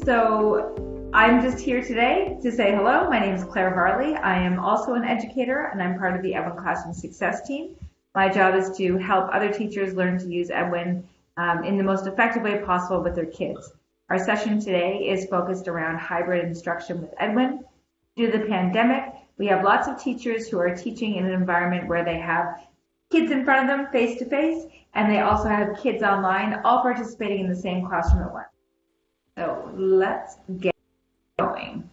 So I'm just here today to say hello. My name is Claire Harley. I am also an educator and I'm part of the Edwin Classroom Success Team. My job is to help other teachers learn to use Edwin in the most effective way possible with their kids. Our session today is focused around hybrid instruction with Edwin. Due to the pandemic, we have lots of teachers who are teaching in an environment where they have kids in front of them face to face, and they also have kids online, all participating in the same classroom at once. So let's get going.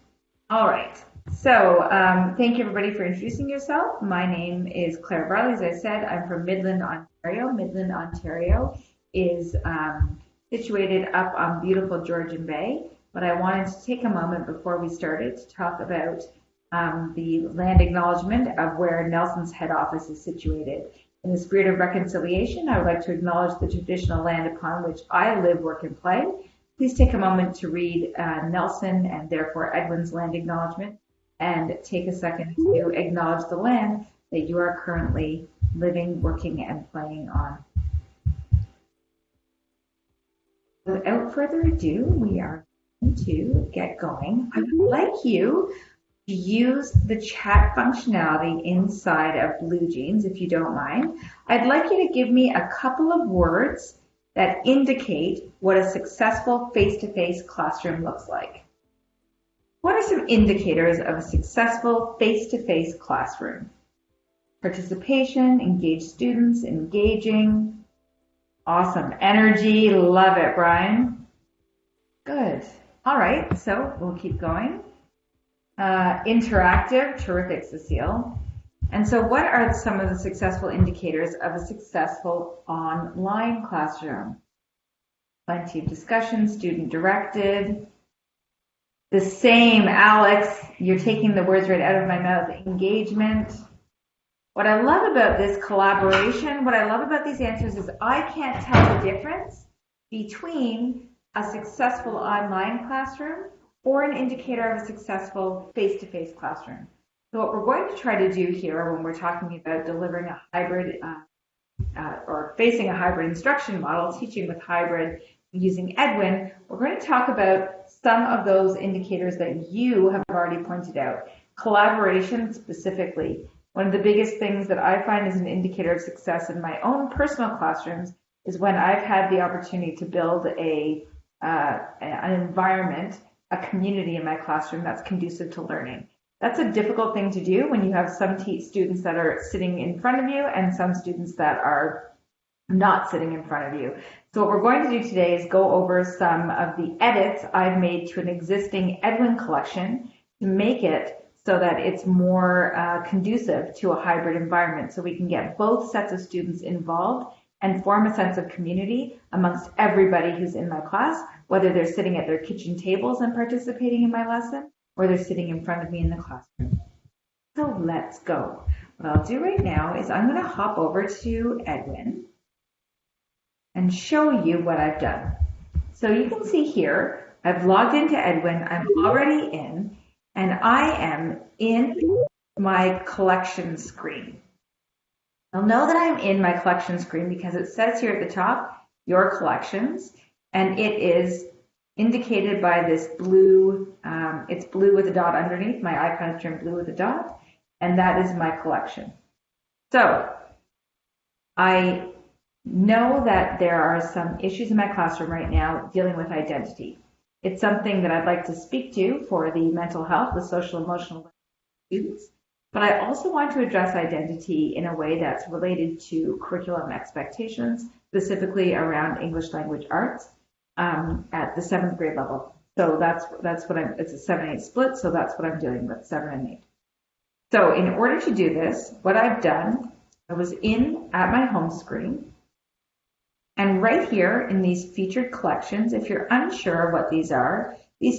All right. So thank you everybody for introducing yourself. My name is Claire Barley. As I said, I'm from Midland, Ontario. Midland, Ontario is situated up on beautiful Georgian Bay. But I wanted to take a moment before we started to talk about the land acknowledgement of where Nelson's head office is situated. In the spirit of reconciliation, I would like to acknowledge the traditional land upon which I live, work, and play. Please take a moment to read Nelson and therefore Edwin's land acknowledgement and take a second to acknowledge the land that you are currently living, working, and playing on. Without further ado, we are going to get going. I would like you to use the chat functionality inside of BlueJeans, if you don't mind. I'd like you to give me a couple of words that indicate what a successful face-to-face classroom looks like. What are some indicators of a successful face-to-face classroom? Participation, engaged students, engaging. Awesome. Energy, love it, Brian. Good. All right, so we'll keep going. Interactive, terrific, Cecile. And so what are some of the successful indicators of a successful online classroom? Plenty of discussion, student directed. The same, Alex, you're taking the words right out of my mouth. Engagement. What I love about this collaboration, what I love about these answers is I can't tell the difference between a successful online classroom or an indicator of a successful face-to-face classroom. So what we're going to try to do here when we're talking about delivering a hybrid or facing a hybrid instruction model, teaching with hybrid using Edwin, we're going to talk about some of those indicators that you have already pointed out. Collaboration specifically. One of the biggest things that I find is an indicator of success in my own personal classrooms is when I've had the opportunity to build an environment, a community in my classroom that's conducive to learning. That's a difficult thing to do when you have some students that are sitting in front of you and some students that are not sitting in front of you. So what we're going to do today is go over some of the edits I've made to an existing Edwin collection to make it so that it's more conducive to a hybrid environment so we can get both sets of students involved and form a sense of community amongst everybody who's in my class, whether they're sitting at their kitchen tables and participating in my lesson, or they're sitting in front of me in the classroom. So let's go. What I'll do right now is I'm going to hop over to Edwin and show you what I've done. So you can see here, I've logged into Edwin, I'm already in, and I am in my collection screen. I'll know that I'm in my collection screen because it says here at the top, your collections, and it is indicated by this blue, it's blue with a dot underneath. My icon is turned blue with a dot, and that is my collection. So I know that there are some issues in my classroom right now dealing with identity. It's something that I'd like to speak to for the mental health, the social emotional students, but I also want to address identity in a way that's related to curriculum expectations, specifically around English language arts. At the 7th grade level. So that's what it's a 7-8 split, so that's what I'm doing with 7 and 8. So in order to do this, what I've done, I was at my home screen, and right here in these featured collections, if you're unsure what these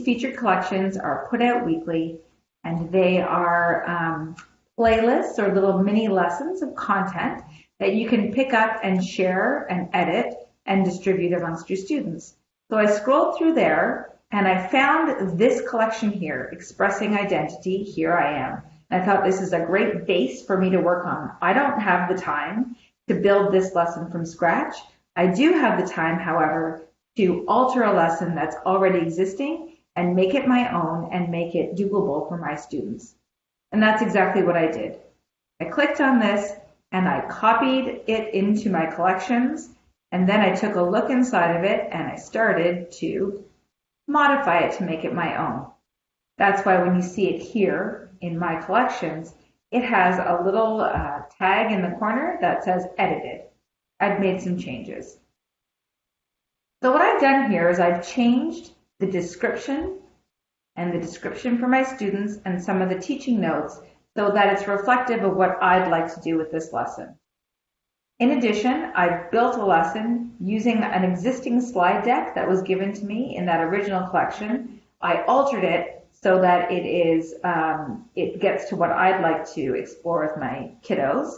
featured collections are put out weekly, and they are playlists or little mini lessons of content that you can pick up and share and edit and distribute amongst your students. So I scrolled through there and I found this collection here, Expressing Identity. Here I am. And I thought this is a great base for me to work on. I don't have the time to build this lesson from scratch. I do have the time, however, to alter a lesson that's already existing and make it my own and make it doable for my students. And that's exactly what I did. I clicked on this and I copied it into my collections, and then I took a look inside of it and I started to modify it to make it my own. That's why when you see it here in my collections, it has a little tag in the corner that says edited. I've made some changes. So what I've done here is I've changed the description and the description for my students and some of the teaching notes so that it's reflective of what I'd like to do with this lesson. In addition, I've built a lesson using an existing slide deck that was given to me in that original collection. I altered it so that it gets to what I'd like to explore with my kiddos.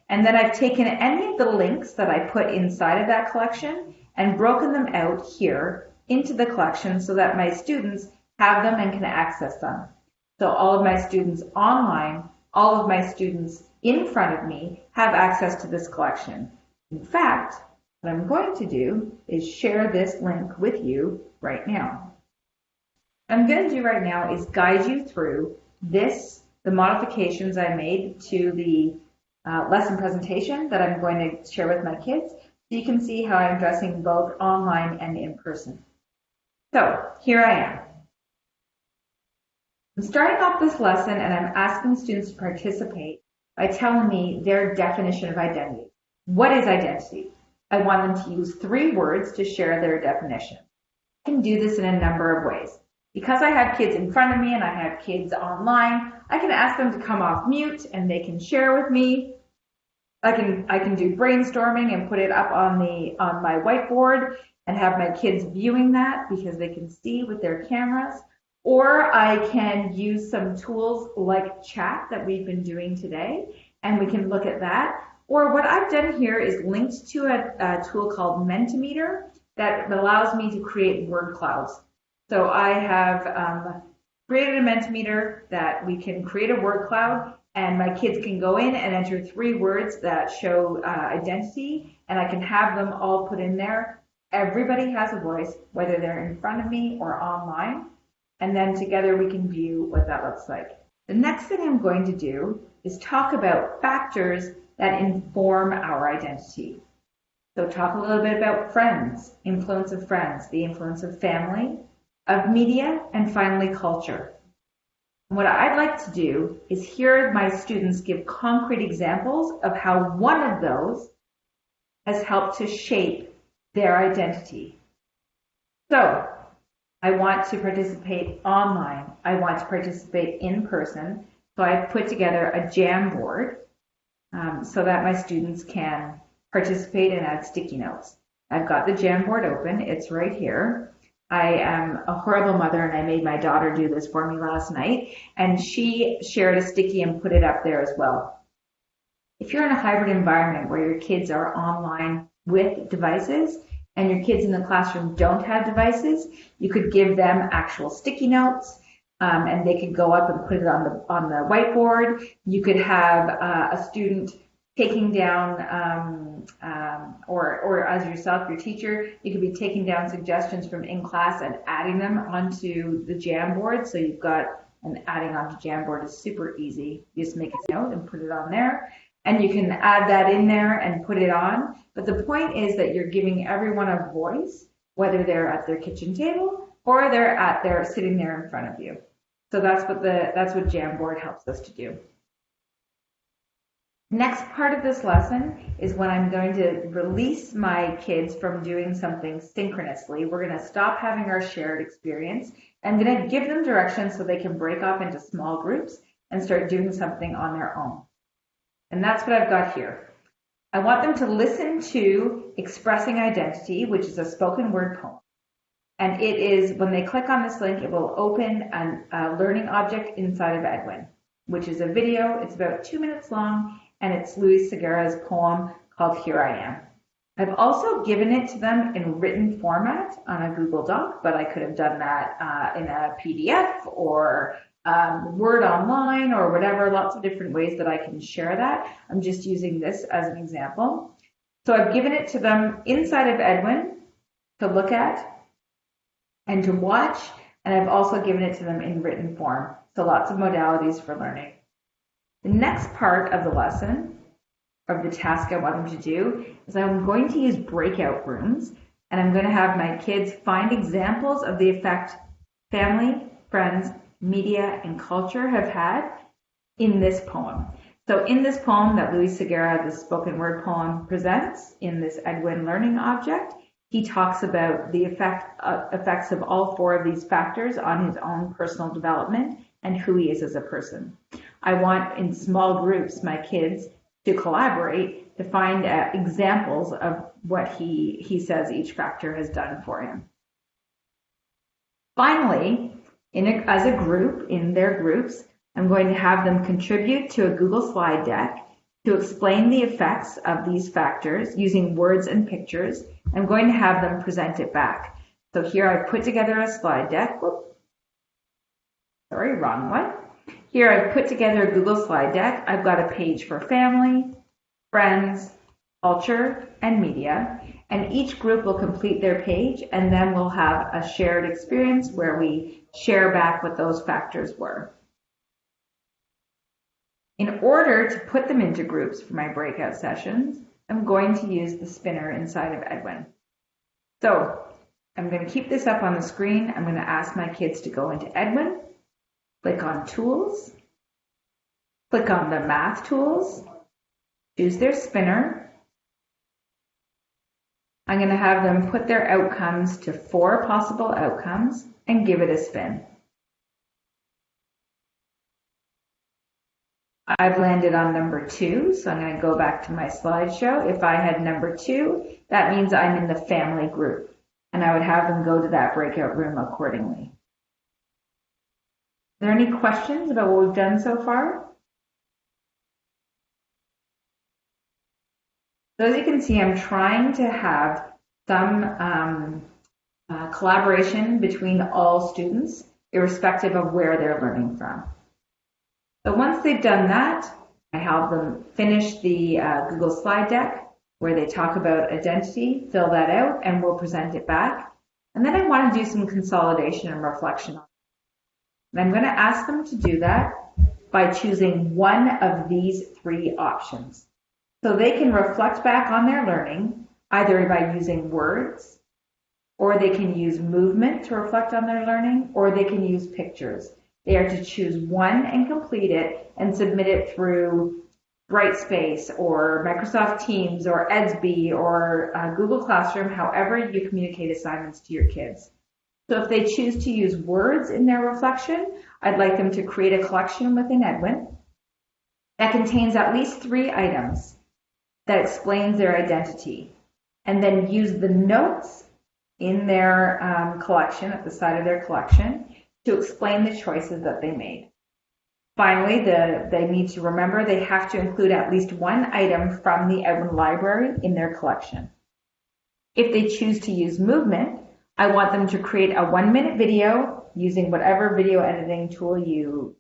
And then I've taken any of the links that I put inside of that collection and broken them out here into the collection so that my students have them and can access them. So all of my students online, all of my students in front of me have access to this collection. In fact, what I'm going to do is share this link with you right now. What I'm going to do right now is guide you through the modifications I made to the lesson presentation that I'm going to share with my kids, so you can see how I'm addressing both online and in person. So here I am. I'm starting off this lesson and I'm asking students to participate by telling me their definition of identity. What is identity? I want them to use 3 words to share their definition. I can do this in a number of ways. Because I have kids in front of me and I have kids online, I can ask them to come off mute and they can share with me. I can do brainstorming and put it up on my whiteboard and have my kids viewing that because they can see with their cameras. Or I can use some tools like chat that we've been doing today, and we can look at that. Or what I've done here is linked to a tool called Mentimeter that allows me to create word clouds. So I have created a Mentimeter that we can create a word cloud, and my kids can go in and enter 3 words that show identity, and I can have them all put in there. Everybody has a voice, whether they're in front of me or online. And then together we can view what that looks like. The next thing I'm going to do is talk about factors that inform our identity. So talk a little bit about friends, influence of friends, the influence of family, of media, and finally culture. And what I'd like to do is hear my students give concrete examples of how one of those has helped to shape their identity. So I want to participate online. I want to participate in person. So I've put together a Jamboard so that my students can participate and add sticky notes. I've got the Jamboard open. It's right here. I am a horrible mother and I made my daughter do this for me last night, and she shared a sticky and put it up there as well. If you're in a hybrid environment where your kids are online with devices, and your kids in the classroom don't have devices, you could give them actual sticky notes, and they could go up and put it on the whiteboard. You could have a student taking down, or as yourself, your teacher, you could be taking down suggestions from in class and adding them onto the Jamboard. So you've got, and adding onto Jamboard is super easy. You just make a note and put it on there. And you can add that in there and put it on. But the point is that you're giving everyone a voice, whether they're at their kitchen table or they're sitting there in front of you. So that's what Jamboard helps us to do. Next part of this lesson is when I'm going to release my kids from doing something synchronously. We're going to stop having our shared experience. I'm going to give them directions so they can break off into small groups and start doing something on their own. And that's what I've got here. I want them to listen to Expressing Identity, which is a spoken word poem. And it is, when they click on this link, it will open a learning object inside of Edwin, which is a video. It's about 2 minutes long, and it's Luis Segura's poem called Here I Am. I've also given it to them in written format on a Google Doc, but I could have done that in a PDF or Word online or whatever, lots of different ways that I can share that. I'm just using this as an example. So I've given it to them inside of Edwin to look at and to watch and I've also given it to them in written form. So lots of modalities for learning. The next part of the lesson, of the task I want them to do, is I'm going to use breakout rooms, and I'm going to have my kids find examples of the effect family, friends, media, and culture have had in this poem. So in this poem that Luis Segura, the spoken word poem, presents in this Edwin learning object, he talks about the effects of all four of these factors on his own personal development and who he is as a person. I want in small groups my kids to collaborate to find examples of what he says each factor has done for him. Finally, as a group, in their groups, I'm going to have them contribute to a Google slide deck to explain the effects of these factors using words and pictures. I'm going to have them present it back. So here I've put together a slide deck. Sorry, wrong one. Here I've put together a Google slide deck. I've got a page for family, friends, culture, and media. And each group will complete their page, and then we'll have a shared experience where we share back what those factors were. In order to put them into groups for my breakout sessions, I'm going to use the spinner inside of Edwin. So I'm going to keep this up on the screen. I'm going to ask my kids to go into Edwin, click on Tools, click on the Math Tools, choose their spinner. I'm going to have them put their outcomes to 4 possible outcomes and give it a spin. I've landed on number 2, so I'm going to go back to my slideshow. If I had number 2, that means I'm in the family group, and I would have them go to that breakout room accordingly. Are there any questions about what we've done so far? So as you can see, I'm trying to have some collaboration between all students, irrespective of where they're learning from. So once they've done that, I have them finish the Google slide deck where they talk about identity, fill that out, and we'll present it back. And then I want to do some consolidation and reflection. And I'm going to ask them to do that by choosing one of these 3 options. So they can reflect back on their learning, either by using words, or they can use movement to reflect on their learning, or they can use pictures. They are to choose one and complete it and submit it through Brightspace or Microsoft Teams or Edsby or Google Classroom, however you communicate assignments to your kids. So if they choose to use words in their reflection, I'd like them to create a collection within Edwin that contains at least 3 items that explains their identity, and then use the notes in their collection, at the side of their collection, to explain the choices that they made. Finally, they need to remember they have to include at least 1 item from the Edwin library in their collection. If they choose to use movement, I want them to create a 1-minute video using whatever video editing tool you.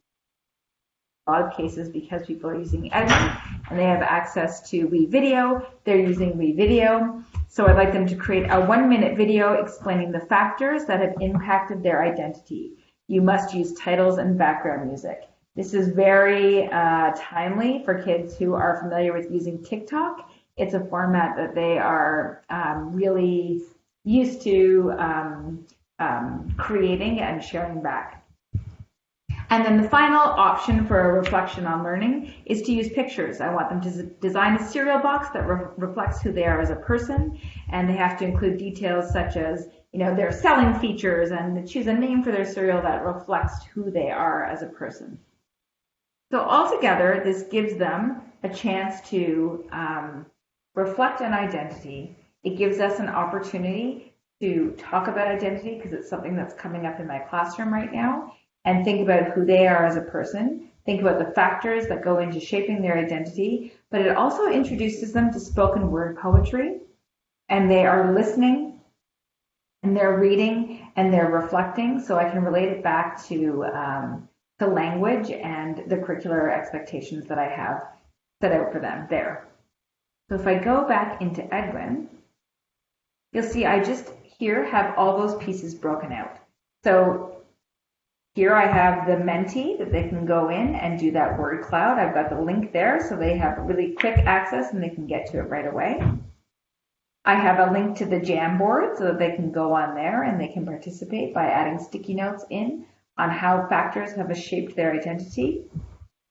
A lot of cases, because people are using Edwin and they have access to WeVideo, they're using WeVideo. So I'd like them to create a 1-minute video explaining the factors that have impacted their identity. You must use titles and background music. This is very timely for kids who are familiar with using TikTok. It's a format that they are really used to creating and sharing back. And then the final option for a reflection on learning is to use pictures. I want them to design a cereal box that reflects who they are as a person, and they have to include details such as, their selling features, and choose a name for their cereal that reflects who they are as a person. So altogether, this gives them a chance to reflect on identity. It gives us an opportunity to talk about identity because it's something that's coming up in my classroom right now, and think about who they are as a person, think about the factors that go into shaping their identity, but it also introduces them to spoken word poetry, and they are listening, and they're reading, and they're reflecting, so I can relate it back to language and the curricular expectations that I have set out for them there. So if I go back into Edwin, you'll see I just here have all those pieces broken out. So Here I have the Menti that they can go in and do that word cloud. I've got the link there so they have really quick access and they can get to it right away. I have a link to the Jamboard so that they can go on there and they can participate by adding sticky notes in on how factors have shaped their identity.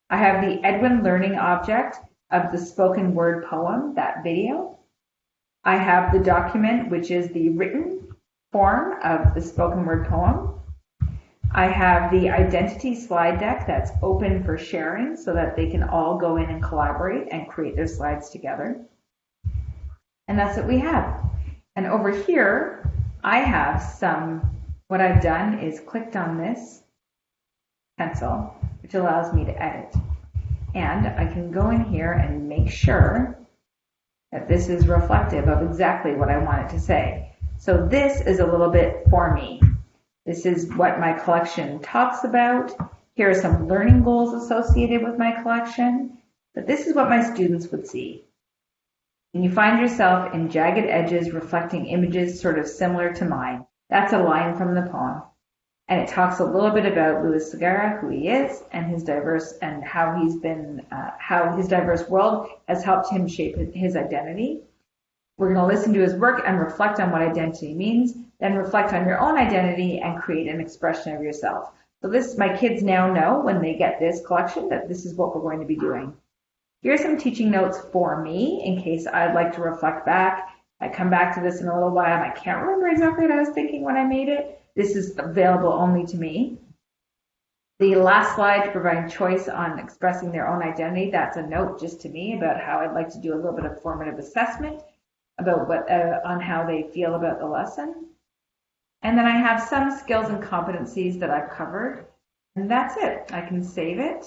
I have the Edwin learning object of the spoken word poem, that video. I have the document, which is the written form of the spoken word poem. I have the identity slide deck that's open for sharing so that they can all go in and collaborate and create their slides together. And that's what we have. And over here, I have what I've done is clicked on this pencil, which allows me to edit. And I can go in here and make sure that this is reflective of exactly what I want it to say. So this is a little bit for me. This is what my collection talks about. Here are some learning goals associated with my collection. But this is what my students would see. And you find yourself in jagged edges reflecting images sort of similar to mine. That's a line from the poem. And it talks a little bit about Louis Segarra, who he is, and his diverse and how his diverse world has helped him shape his identity. We're going to listen to his work and reflect on what identity means, then reflect on your own identity and create an expression of yourself. So my kids now know when they get this collection that this is what we're going to be doing. Here's some teaching notes for me in case I'd like to reflect back. I come back to this in a little while and I can't remember exactly what I was thinking when I made it. This is available only to me. The last slide, providing choice on expressing their own identity, that's a note just to me about how I'd like to do a little bit of formative assessment about on how they feel about the lesson. And then I have some skills and competencies that I've covered, and that's it. I can save it.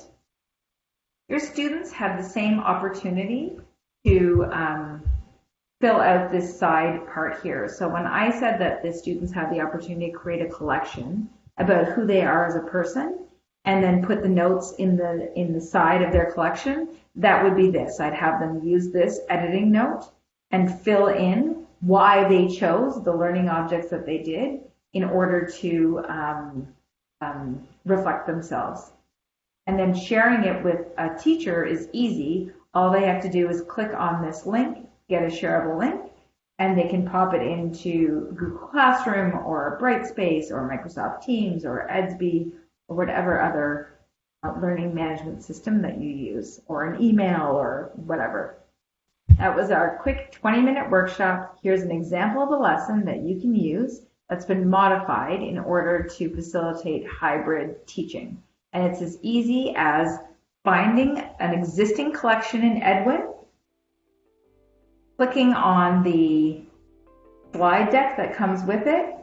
Your students have the same opportunity to fill out this side part here. So when I said that the students have the opportunity to create a collection about who they are as a person, and then put the notes in the side of their collection, that would be this. I'd have them use this editing note and fill in why they chose the learning objects that they did in order to reflect themselves. And then sharing it with a teacher is easy. All they have to do is click on this link, get a shareable link, and they can pop it into Google Classroom or Brightspace or Microsoft Teams or Edsby or whatever other learning management system that you use, or an email or whatever. That was our quick 20-minute workshop. Here's an example of a lesson that you can use that's been modified in order to facilitate hybrid teaching. And it's as easy as finding an existing collection in Edwin, clicking on the slide deck that comes with it,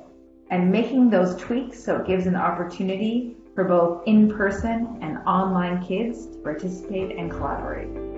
and making those tweaks so it gives an opportunity for both in-person and online kids to participate and collaborate.